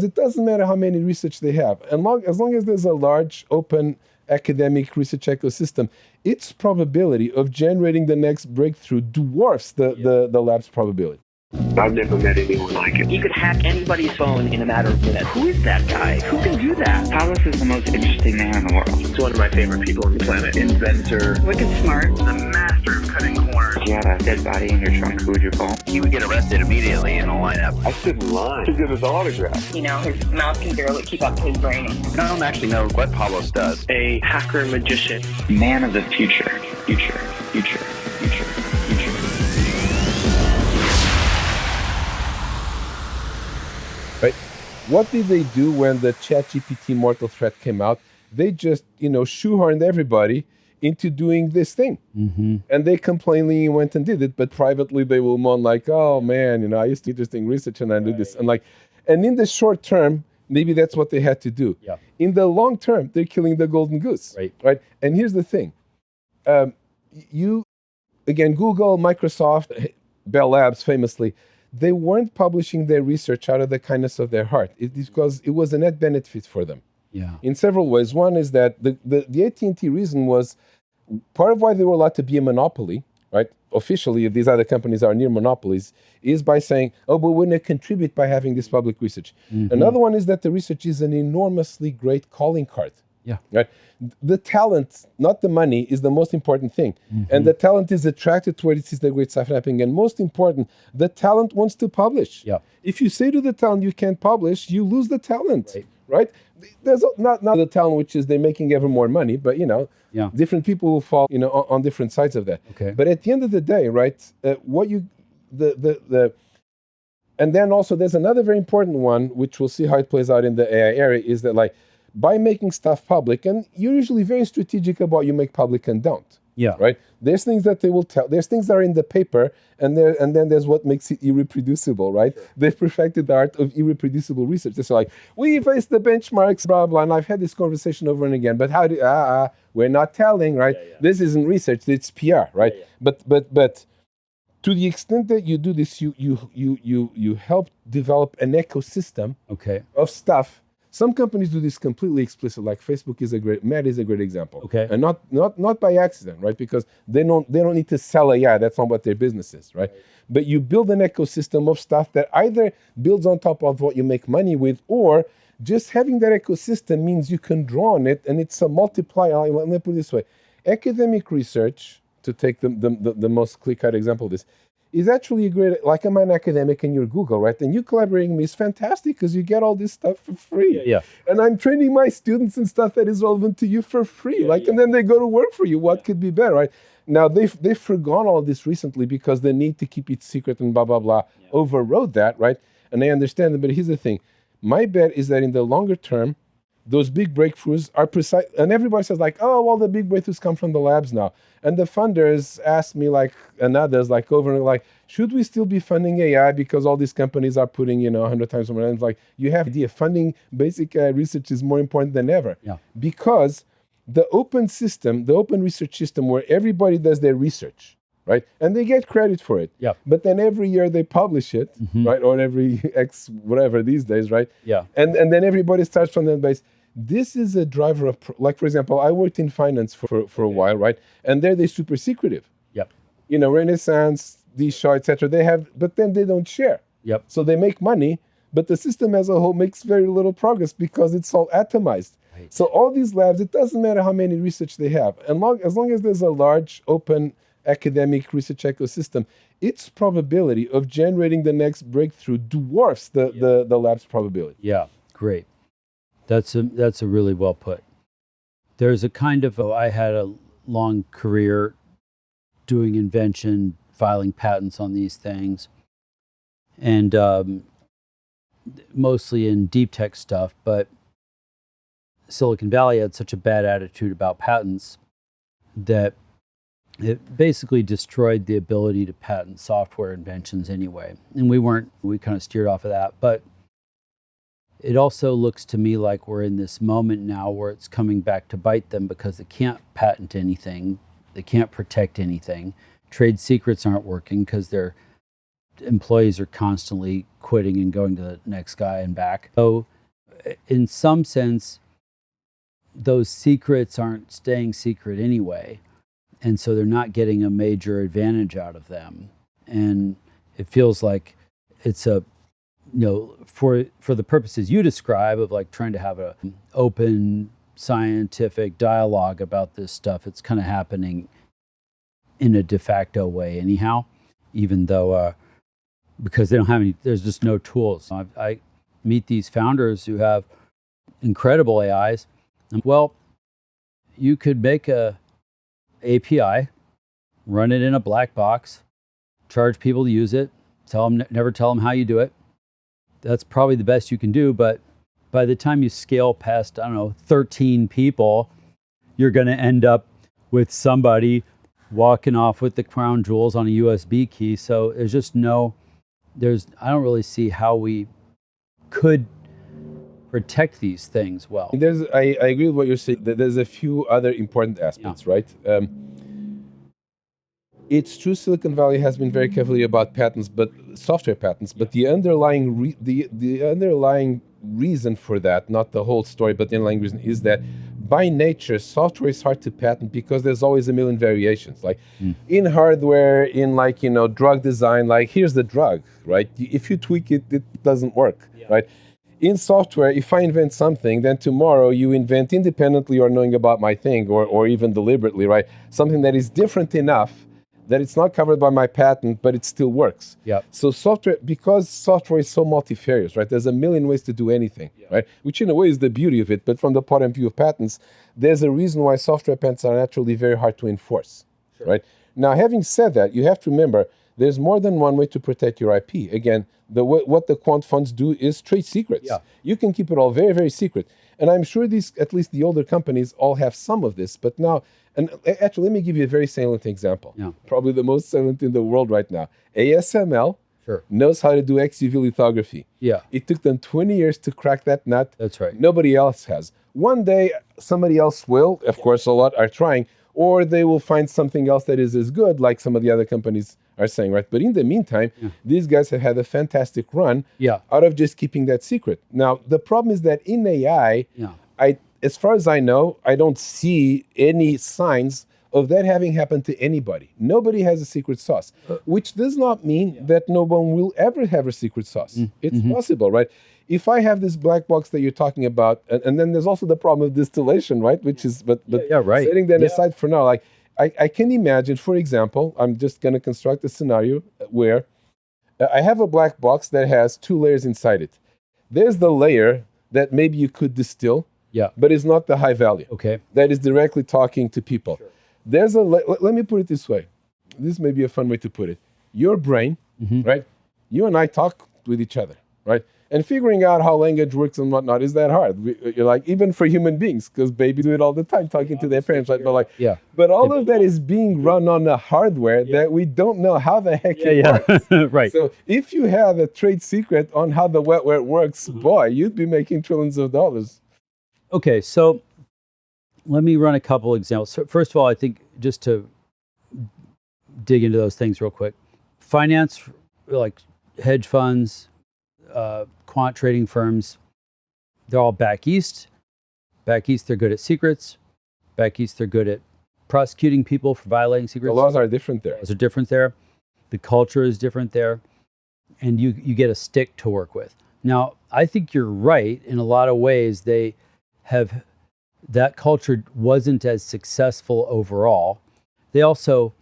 It doesn't matter how many research they have. And as long as there's a large, open academic research ecosystem, its probability of generating the next breakthrough dwarfs the lab's probability. I've never met anyone like it. He could hack anybody's phone in a matter of minutes. Who is that guy? Who can do that? Thomas is the most interesting man in the world. He's one of my favorite people on the planet. Inventor. Wicked smart. The master of cutting corners. If you had a dead body in your trunk, who would you call? He would get arrested immediately in a lineup. I stood in line to get his autograph. You know, his mouth can barely keep up to his brain. I don't actually know what Pablos does. A hacker magician. Man of the future. Future. Future. Future. Future. Right? What did they do when the ChatGPT mortal threat came out? They just, shoehorned everybody into doing this thing. Mm-hmm. And they complainingly went and did it, but privately they will moan like, oh man, I used to do interesting research and I do this. And in the short term, maybe that's what they had to do. Yeah. In the long term, they're killing the golden goose. Right? And here's the thing. Google, Microsoft, Bell Labs famously, they weren't publishing their research out of the kindness of their heart. It is because it was a net benefit for them. Yeah. In several ways. One is that the AT&T reason was part of why they were allowed to be a monopoly, right? Officially, if these other companies are near monopolies, is by saying, oh, but we're going to contribute by having this public research. Mm-hmm. Another one is that the research is an enormously great calling card. Yeah. Right? The talent, not the money, is the most important thing. Mm-hmm. And the talent is attracted to where it sees the great stuff happening. And most important, the talent wants to publish. Yeah. If you say to the talent you can't publish, you lose the talent. Right? There's not the talent which is they're making ever more money, but different people will fall on different sides of that. Okay. But at the end of the day, right, and then also there's another very important one, which we'll see how it plays out in the AI area, is that by making stuff public, and you're usually very strategic about you make public and don't. Yeah. Right? There's things that they will tell. There's things that are in the paper, and then there's what makes it irreproducible, right? Sure. They've perfected the art of irreproducible research. They're like, we faced the benchmarks, blah, blah, and I've had this conversation over and again, but how do, we're not telling, right? Yeah. This isn't research, it's PR, right? Yeah. But to the extent that you do this, you help develop an ecosystem of stuff. Some companies do this completely explicit, like Facebook Meta is a great example. Okay. And not by accident, right? Because they don't need to sell AI. That's not what their business is, right? But you build an ecosystem of stuff that either builds on top of what you make money with, or just having that ecosystem means you can draw on it, and it's a multiplier. Let me put it this way. Academic research, to take the most clear-cut example of this, is actually a great, like I'm an academic and you're Google, right? And you collaborating with me is fantastic because you get all this stuff for free. Yeah. And I'm training my students in stuff that is relevant to you for free. And then they go to work for you. What could be better, right? Now, they've forgone all this recently because the need to keep it secret and blah, blah, blah overrode that, right? And I understand it, but here's the thing. My bet is that in the longer term, those big breakthroughs are precise, and everybody says the big breakthroughs come from the labs now. And the funders ask me and others over and should we still be funding AI because all these companies are putting 100 times more? And you have idea funding basic research is more important than ever. Yeah. Because the open research system where everybody does their research, right? And they get credit for it. Yeah. But then every year they publish it, right? Or every X whatever these days, right? Yeah. And then everybody starts from that base. This is a driver of, for example, I worked in finance for a while, right? And there they're super secretive. Yep. Renaissance, D-Shaw, etc. But then they don't share. Yep. So they make money, but the system as a whole makes very little progress because it's all atomized. Right. So all these labs, it doesn't matter how many research they have. And as long as there's a large, open academic research ecosystem, its probability of generating the next breakthrough dwarfs the lab's probability. Yeah, great. That's a really well put. There's a kind of, I had a long career doing invention, filing patents on these things, and mostly in deep tech stuff, but Silicon Valley had such a bad attitude about patents that it basically destroyed the ability to patent software inventions anyway. And we kind of steered off of that, but it also looks to me like we're in this moment now where it's coming back to bite them because they can't patent anything. They can't protect anything. Trade secrets aren't working because they're employees are constantly quitting and going to the next guy and back. So in some sense, those secrets aren't staying secret anyway. And so they're not getting a major advantage out of them. And it feels like it's a, for the purposes you describe of like trying to have an open scientific dialogue about this stuff, it's kind of happening in a de facto way anyhow, even though, because they don't have any, there's just no tools. I meet these founders who have incredible AIs. Well, you could make a API, run it in a black box, charge people to use it, never tell them how you do it. That's probably the best you can do, but by the time you scale past, 13 people, you're going to end up with somebody walking off with the crown jewels on a USB key. So there's just I don't really see how we could protect these things well. I agree with what you're saying. There's a few other important aspects, right? It's true Silicon Valley has been very carefully about patents, but software patents, but the underlying the underlying reason for that, not the whole story, but the underlying reason is that by nature, software is hard to patent because there's always a million variations. Like in hardware, in drug design, like here's the drug, right? If you tweak it, it doesn't work, right? In software, if I invent something, then tomorrow you invent independently or knowing about my thing or even deliberately, right? Something that is different enough that it's not covered by my patent, but it still works. Yep. So because software is so multifarious, right? There's a million ways to do anything, right? Which in a way is the beauty of it, but from the point of view of patents, there's a reason why software patents are naturally very hard to enforce, right? Now, having said that, you have to remember, there's more than one way to protect your IP. Again, what the quant funds do is trade secrets. Yeah. You can keep it all very, very secret. And I'm sure at least the older companies all have some of this, but now, and actually, let me give you a very salient example. Yeah. Probably the most salient in the world right now. ASML Sure. knows how to do XUV lithography. Yeah. It took them 20 years to crack that nut. That's right. Nobody else has. One day, somebody else will. Of course, a lot are trying. Or they will find something else that is as good, like some of the other companies are saying, right? But in the meantime, these guys have had a fantastic run out of just keeping that secret. Now, the problem is that in AI, as far as I know, I don't see any signs of that having happened to anybody. Nobody has a secret sauce, which does not mean that no one will ever have a secret sauce. It's possible, right? If I have this black box that you're talking about, and then there's also the problem of distillation, right? Which is, but right. setting that aside for now, like I can imagine, for example, I'm just going to construct a scenario where I have a black box that has two layers inside it. There's the layer that maybe you could distill, but is not the high value. Okay. That is directly talking to people. Sure. There's let me put it this way. This may be a fun way to put it. Your brain, right? You and I talk with each other, right? And figuring out how language works and whatnot is that hard. You're like, even for human beings, because babies do it all the time, talking to their parents, right? But all of that is being run on a hardware that we don't know how the heck it works. Right. So if you have a trade secret on how the wetware works, boy, you'd be making trillions of dollars. Okay, so let me run a couple examples. So first of all, I think just to dig into those things real quick, finance, like hedge funds, quant trading firms, they're all back east. Back east, they're good at secrets. Back east, they're good at prosecuting people for violating secrets. The laws are different there. Laws are different there. The culture is different there. And you get a stick to work with. Now, I think you're right. In a lot of ways, that culture wasn't as successful overall. They also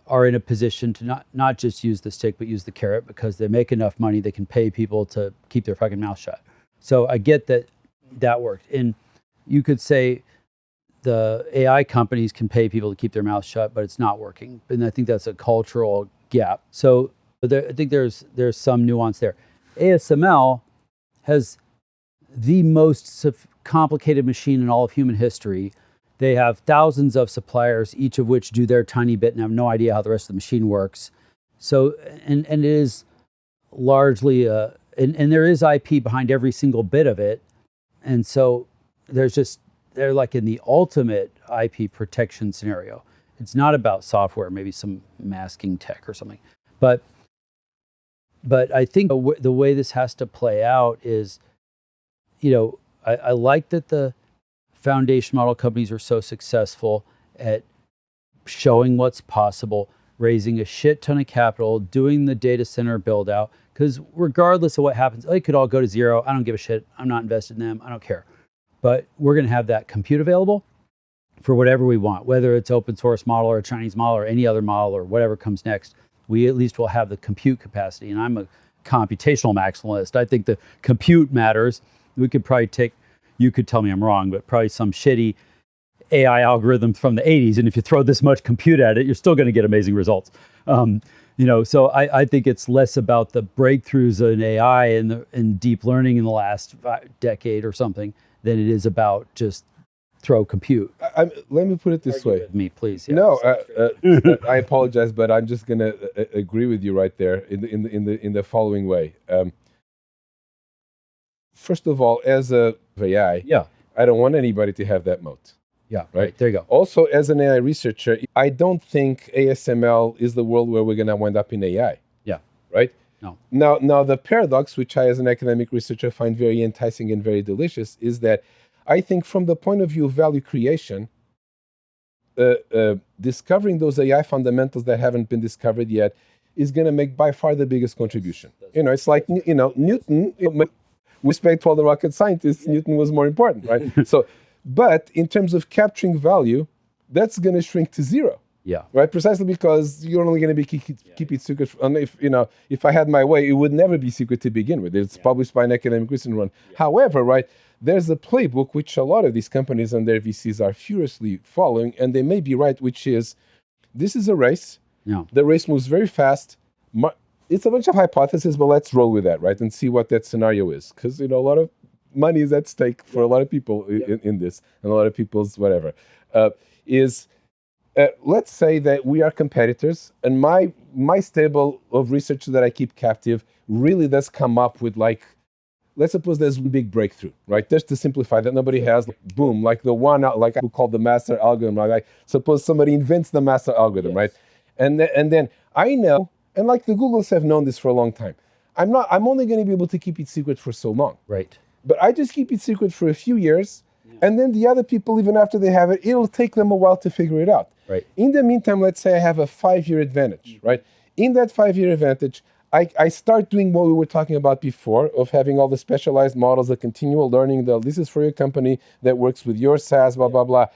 are in a position to not just use the stick, but use the carrot because they make enough money they can pay people to keep their fucking mouth shut. So I get that worked. And you could say the AI companies can pay people to keep their mouth shut, but it's not working. And I think that's a cultural gap. So I think there's some nuance there. ASML has the most complicated machine in all of human history. They have thousands of suppliers, each of which do their tiny bit and have no idea how the rest of the machine works. So, and it is largely, and there is IP behind every single bit of it. And so they're like in the ultimate IP protection scenario. It's not about software, maybe some masking tech or something. But But I think the way this has to play out is, I like that the foundation model companies are so successful at showing what's possible, raising a shit ton of capital, doing the data center build out, because regardless of what happens, they could all go to zero. I don't give a shit. I'm not invested in them. I don't care. But we're going to have that compute available for whatever we want, whether it's open source model or a Chinese model or any other model or whatever comes next. We at least will have the compute capacity. And I'm a computational maximalist. I think the compute matters. We could probably you could tell me I'm wrong, but probably some shitty AI algorithm from the 80s. And if you throw this much compute at it, you're still going to get amazing results. So I think it's less about the breakthroughs in AI and deep learning in the last decade or something than it is about just throw compute. Let me put it this way. With me, please. Yeah. No, I apologize, but I'm just going to agree with you right there in the following way. First of all, as a AI, I don't want anybody to have that moat. Yeah, right. There you go. Also, as an AI researcher, I don't think ASML is the world where we're going to wind up in AI. Yeah. Right? No. Now, the paradox, which I, as an academic researcher, find very enticing and very delicious, is that I think from the point of view of value creation, discovering those AI fundamentals that haven't been discovered yet is going to make by far the biggest contribution. It's like, Newton, with respect to all the rocket scientists, Newton was more important, right? But in terms of capturing value, that's going to shrink to zero. Yeah. Right. Precisely because you're only going to be keep it secret. And if I had my way, it would never be secret to begin with. It's published by an academic research run. However, right, there's a playbook which a lot of these companies and their VCs are furiously following, and they may be right, which is this is a race. Yeah. The race moves very fast. It's a bunch of hypotheses, but let's roll with that, right, and see what that scenario is, because a lot of money is at stake for a lot of people in this, and a lot of people's whatever let's say that we are competitors, and my stable of research that I keep captive really does come up with, like, let's suppose there's a big breakthrough, right? Just to simplify that nobody has, boom, like the one, like I would call the master algorithm. Like suppose somebody invents the master algorithm, right? And then I know, and like the Googles have known this for a long time. I'm only going to be able to keep it secret for so long. Right. But I just keep it secret for a few years, and then the other people, even after they have it, it'll take them a while to figure it out. Right. In the meantime, let's say I have a 5-year advantage, right? In that 5-year advantage, I start doing what we were talking about before, of having all the specialized models, the continual learning, this is for your company that works with your SaaS, blah, blah, blah.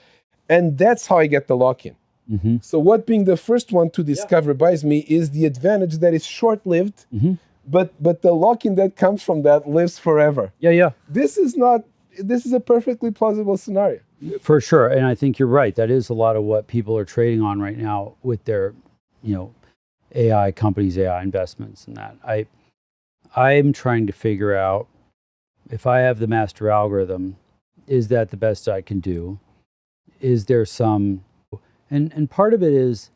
And that's how I get the lock-in. Mm-hmm. So what being the first one to discover buys me is the advantage that is short-lived, but the lock-in that comes from that lives forever. Yeah. This is a perfectly plausible scenario. For sure. And I think you're right. That is a lot of what people are trading on right now with their, AI companies, AI investments and that. I'm trying to figure out, if I have the master algorithm, is that the best I can do? Is there some, and part of it is,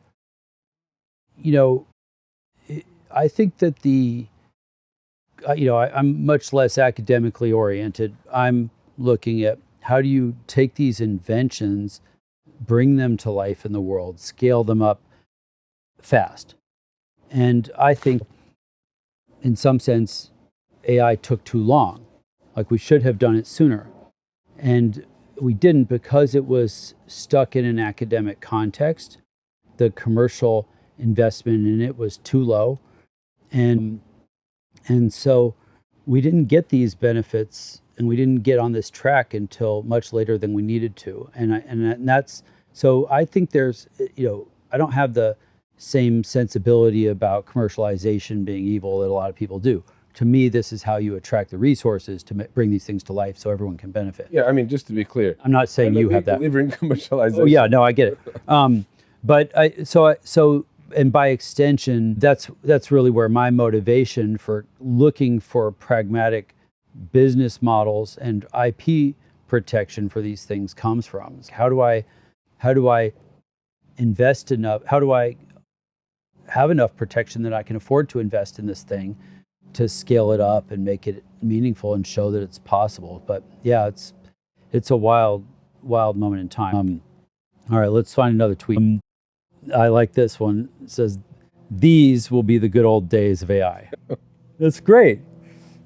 I think that I'm much less academically oriented. I'm looking at how do you take these inventions, bring them to life in the world, scale them up fast. And I think in some sense, AI took too long. Like we should have done it sooner. And we didn't because it was stuck in an academic context. The commercial investment in it was too low. And so we didn't get these benefits, and we didn't get on this track until much later than we needed to. And that's, so I think there's, I don't have the same sensibility about commercialization being evil that a lot of people do. To me, this is how you attract the resources to bring these things to life so everyone can benefit. Yeah, I mean, just to be clear. I'm not saying you have that. Delivering commercialization. Oh yeah, no, I get it. So and by extension, that's really where my motivation for looking for pragmatic business models and IP protection for these things comes from. How do I invest enough? How do I have enough protection that I can afford to invest in this thing to scale it up and make it meaningful and show that it's possible? But yeah, it's a wild moment in time. All right, let's find another tweet. I like this one. It says, "These will be the good old days of AI." That's great.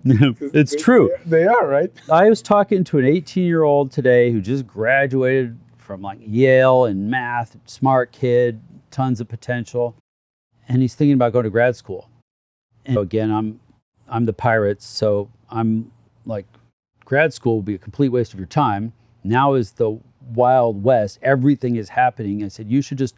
It's true. They are, right? I was talking to an 18-year-old today who just graduated from like Yale in math, smart kid, tons of potential, and he's thinking about going to grad school. And again, I'm the Pirates, so I'm like, grad school will be a complete waste of your time. Now is the Wild West. Everything is happening. I said, you should just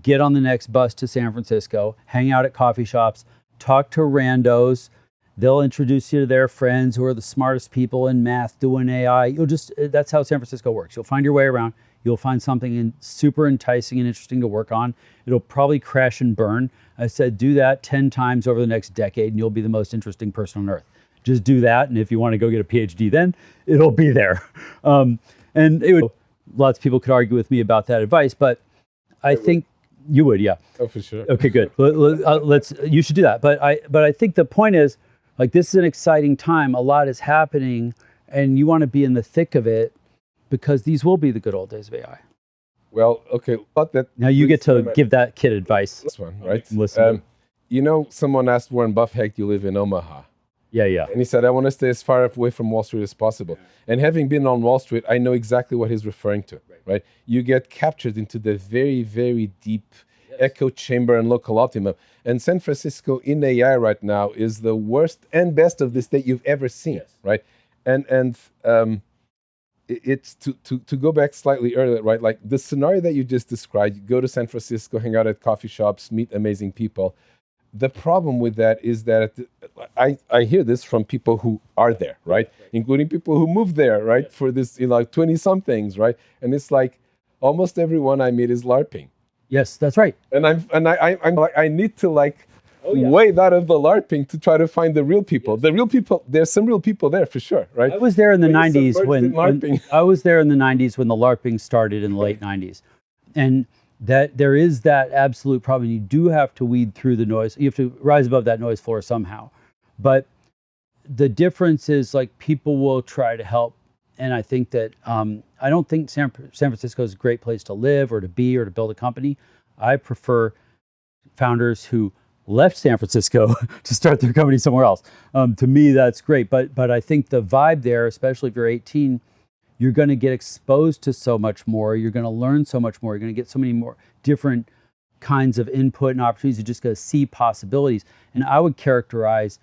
get on the next bus to San Francisco, hang out at coffee shops, talk to randos. They'll introduce you to their friends who are the smartest people in math, doing AI. That's how San Francisco works. You'll find your way around. You'll find something super enticing and interesting to work on. It'll probably crash and burn. I said, do that 10 times over the next decade and you'll be the most interesting person on earth. Just do that. And if you want to go get a PhD, then it'll be there. Lots of people could argue with me about that advice, but I think you would, yeah. Oh, for sure. Okay, good. You should do that. But I think the point is, like, this is an exciting time. A lot is happening, and you want to be in the thick of it because these will be the good old days of AI. Well, okay. Now you get to give that kid advice. This one, right? Listen. Someone asked Warren Buffett, you live in Omaha. Yeah. And he said, I want to stay as far away from Wall Street as possible. And having been on Wall Street, I know exactly what he's referring to, right? You get captured into the very, very deep echo chamber and local optimum. And San Francisco in AI right now is the worst and best of the state you've ever seen, right? And it's to go back slightly earlier, right? Like the scenario that you just described, you go to San Francisco, hang out at coffee shops, meet amazing people. The problem with that is that I hear this from people who are there, right? Including people who moved there, right? For this, 20-somethings, right? And it's like almost everyone I meet is LARPing. Yes, that's right. And I'm like, I need to wade out of the LARPing to try to find the real people. The real people, there's some real people there for sure, right? I was there in the 90s when I was there in the 90s when the LARPing started in the late 90s. And that there is that absolute problem. You do have to weed through the noise. You have to rise above that noise floor somehow. But the difference is, like, people will try to help. And I think that I don't think San Francisco is a great place to live or to be or to build a company. I prefer founders who left San Francisco to start their company somewhere else. To me, that's great. But I think the vibe there, especially if you're 18, you're going to get exposed to so much more. You're going to learn so much more. You're going to get so many more different kinds of input and opportunities. You're just going to see possibilities. And I would characterize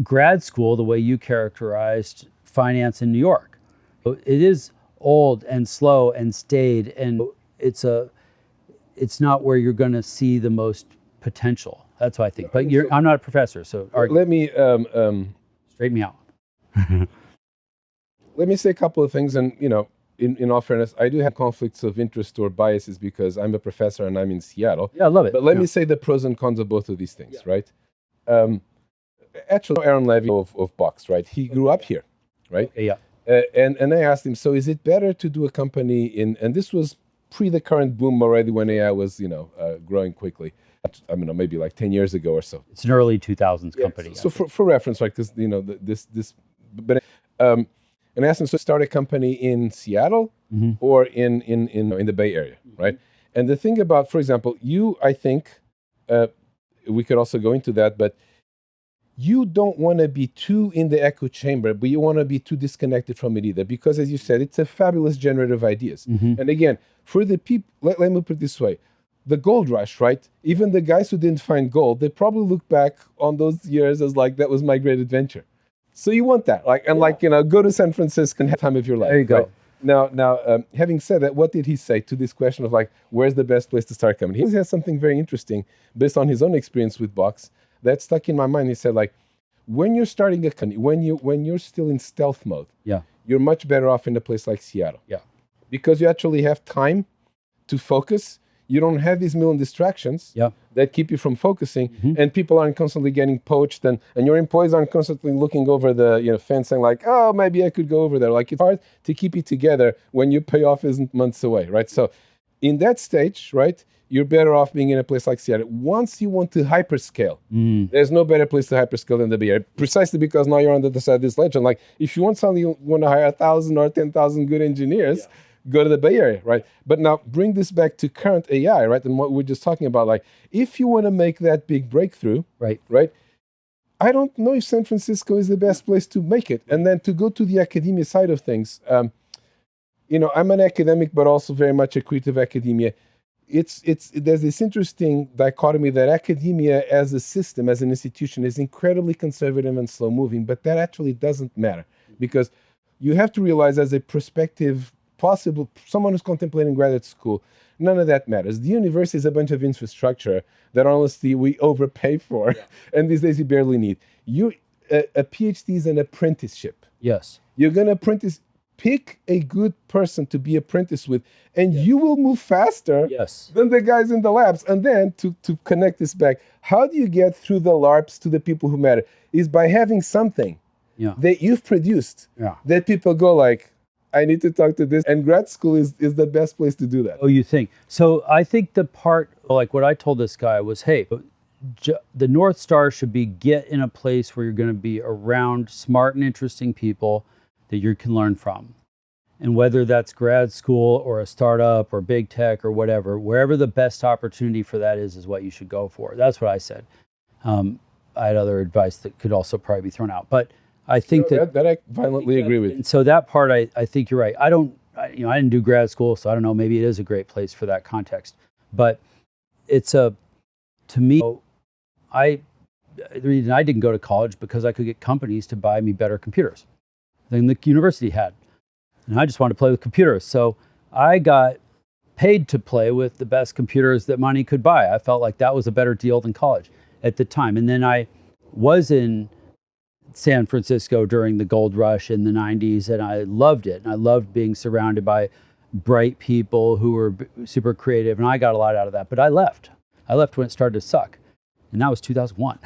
grad school the way you characterized finance in New York. It is old and slow and staid, and it's not where you're going to see the most potential. That's what I think. But I'm not a professor, so let me straighten me out. Let me say a couple of things, and in all fairness, I do have conflicts of interest or biases because I'm a professor and I'm in Seattle. Yeah, I love it. But let me say the pros and cons of both of these things, right? Actually, Aaron Levy of Box, right? He grew up here, right? Yeah. And I asked him, so is it better to do a company and this was pre the current boom already when AI was, growing quickly. I don't know, maybe like 10 years ago or so. It's an early 2000s company. So for reference, right, because, and I asked him, so start a company in Seattle or in the Bay Area, right? And the thing about, for example, I think, we could also go into that, but you don't want to be too in the echo chamber, but you want to be too disconnected from it either. Because as you said, it's a fabulous generator of ideas. And again, for the people, let me put it this way. The gold rush, right? Even the guys who didn't find gold, they probably look back on those years as like, that was my great adventure. So you want that, go to San Francisco and have time of your life. There you go. Right? Now, having said that, what did he say to this question of like, where's the best place to start a company? He has something very interesting based on his own experience with Box that stuck in my mind. He said, like, when you're starting a company, when you're still in stealth mode, you're much better off in a place like Seattle. Yeah. Because you actually have time to focus. You don't have these million distractions that keep you from focusing, and people aren't constantly getting poached, and your employees aren't constantly looking over the fence saying like, oh, maybe I could go over there. Like, it's hard to keep it together when your payoff isn't months away, right? So in that stage, right, you're better off being in a place like Seattle. Once you want to hyperscale, there's no better place to hyperscale than the Bay Area, precisely because now you're on the other side of this ledge. And like, if you want something, you want to hire 1,000 or 10,000 good engineers, go to the Bay Area, right? But now bring this back to current AI, right? And what we're just talking about, like, if you want to make that big breakthrough, right? I don't know if San Francisco is the best place to make it. And then to go to the academia side of things, I'm an academic, but also very much a creative academia. There's this interesting dichotomy that academia as a system, as an institution, is incredibly conservative and slow moving, but that actually doesn't matter, because you have to realize, as a prospective possible someone who's contemplating graduate school, none of that matters. The university is a bunch of infrastructure that honestly we overpay for, and these days you barely need. A PhD is an apprenticeship. Yes. You're going to apprentice. Pick a good person to be apprenticed with, and you will move faster than the guys in the labs. And then to connect this back, how do you get through the LARPs to the people who matter? Is by having something that you've produced that people go like, I need to talk to this. And grad school is the best place to do that. Oh, you think? So I think the part, like what I told this guy was, hey, the North Star should be get in a place where you're going to be around smart and interesting people that you can learn from. And whether that's grad school or a startup or big tech or whatever, wherever the best opportunity for that is what you should go for. That's what I said. I had other advice that could also probably be thrown out, but I think that I violently agree with. And so that part, I think you're right. I didn't do grad school, so I don't know, maybe it is a great place for that context, but to me, the reason I didn't go to college because I could get companies to buy me better computers than the university had. And I just wanted to play with computers. So I got paid to play with the best computers that money could buy. I felt like that was a better deal than college at the time. And then I was in San Francisco during the gold rush in the 90s, and I loved it. And I loved being surrounded by bright people who were super creative, and I got a lot out of that. But I left. I left when it started to suck. And that was 2001.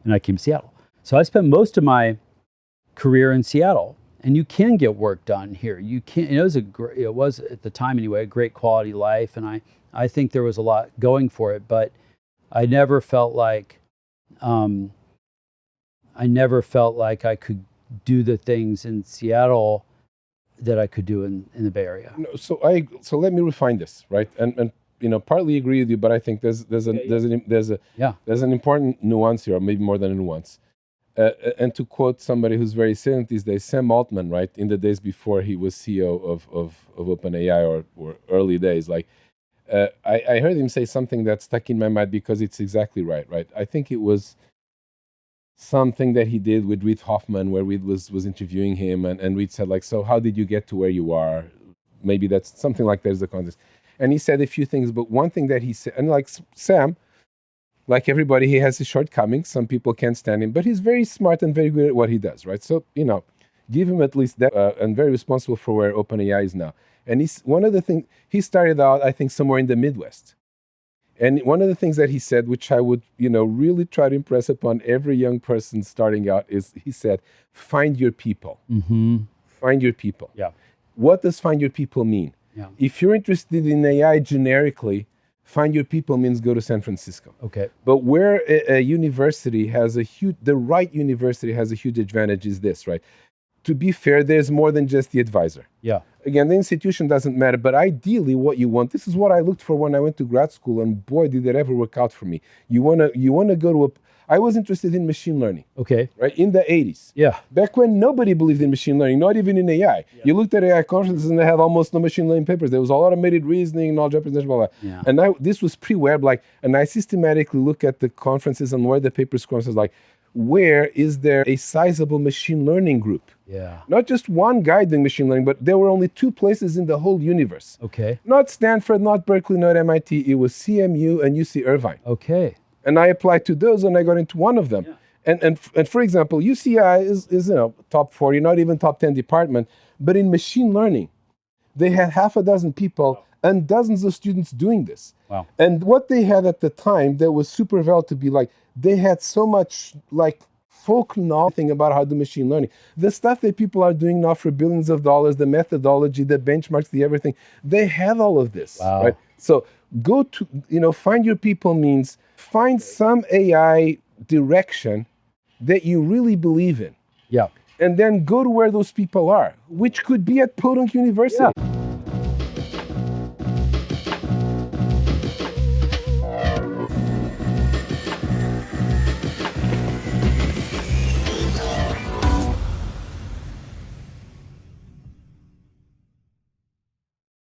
And I came to Seattle. So I spent most of my career in Seattle, and you can get work done here. You can. It was at the time anyway a great quality life, and I think there was a lot going for it. But I never felt like I could do the things in Seattle that I could do in the Bay Area. No, so let me refine this, right? And partly agree with you, but I think there's an important nuance here, or maybe more than a nuance. And to quote somebody who's very salient these days, Sam Altman, right, in the days before he was CEO of OpenAI or early days, I heard him say something that stuck in my mind because it's exactly right? I think it was something that he did with Reid Hoffman, where Reid was interviewing him, and Reid said, so how did you get to where you are? Maybe that's something like that is the context. And he said a few things, but one thing that he said, and Sam, like everybody, he has his shortcomings. Some people can't stand him, but he's very smart and very good at what he does, right? So, give him at least that, and very responsible for where OpenAI is now. And one of the things, he started out, I think, somewhere in the Midwest. And one of the things that he said, which I would, really try to impress upon every young person starting out, is he said, find your people. Mm-hmm. Find your people. Yeah. What does find your people mean? Yeah. If you're interested in AI generically, find your people means go to San Francisco. Okay. But where a university has the right university has a huge advantage is this, right? To be fair, there's more than just the advisor. Yeah. Again, the institution doesn't matter, but ideally what you want, this is what I looked for when I went to grad school, and boy, did it ever work out for me. You wanna go to I was interested in machine learning. Okay. Right, in the 80s. Yeah. Back when nobody believed in machine learning, not even in AI. Yeah. You looked at AI conferences and they had almost no machine learning papers. There was all automated reasoning, knowledge representation, blah, blah. Yeah. And this was pre-web, and I systematically look at the conferences and where the papers come from, where is there a sizable machine learning group? Yeah. Not just one guy doing machine learning, but there were only 2 places in the whole universe. Okay. Not Stanford, not Berkeley, not MIT. It was CMU and UC Irvine. Okay. And I applied to those, and I got into one of them. Yeah. And for example, UCI is top 40, not even top 10 department. But in machine learning, they had half a dozen people and dozens of students doing this. Wow. And what they had at the time that was super valuable to be they had so much folk knowledge about how to do machine learning. The stuff that people are doing now for billions of dollars, the methodology, the benchmarks, the everything, they had all of this. Wow. Right? So go to, find your people means find some AI direction that you really believe in. Yeah. And then go to where those people are, which could be at Podunk University. Yeah.